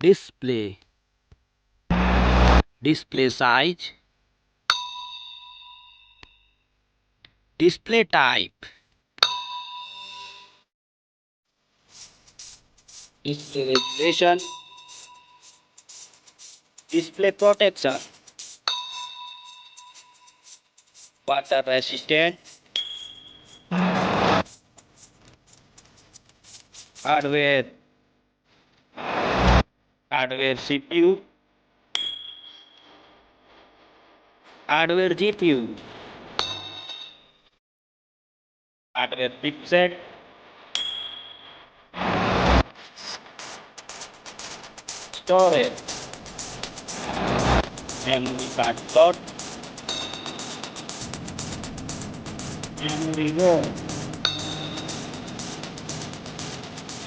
display, display size, display type, display resolution, display protection, water resistant, hardware, hardware CPU, hardware GPU, hardware chipset, storage, memory card slot, memory ROM,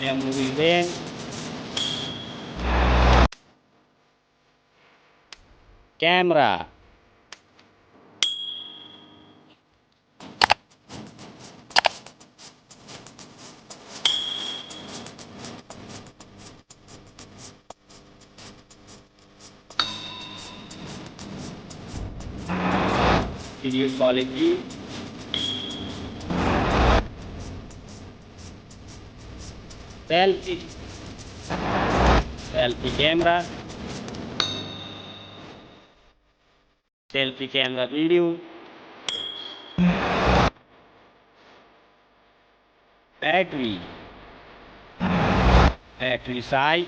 memory RAM, camera, video quality, selfie, selfie camera, selfie camera video, battery, battery size,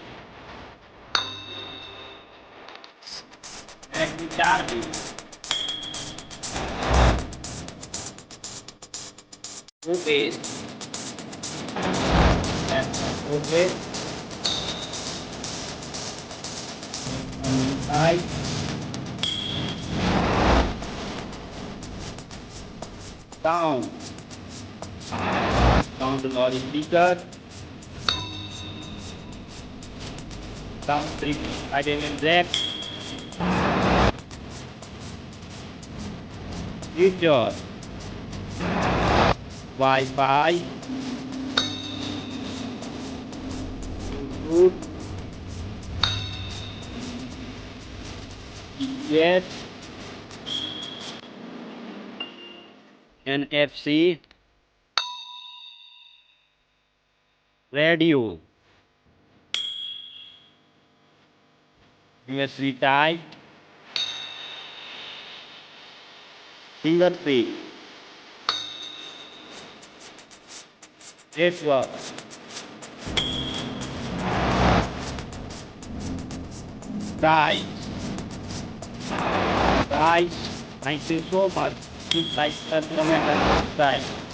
battery charging, footage, footage, size, sound, sound logic speaker, sound strip, IDM jack, feature, Wi-Fi, Bluetooth, GPS, NFC, radio, USB type, fingerprint, network, price, price. Thank you so much. Please like, comment, and subscribe.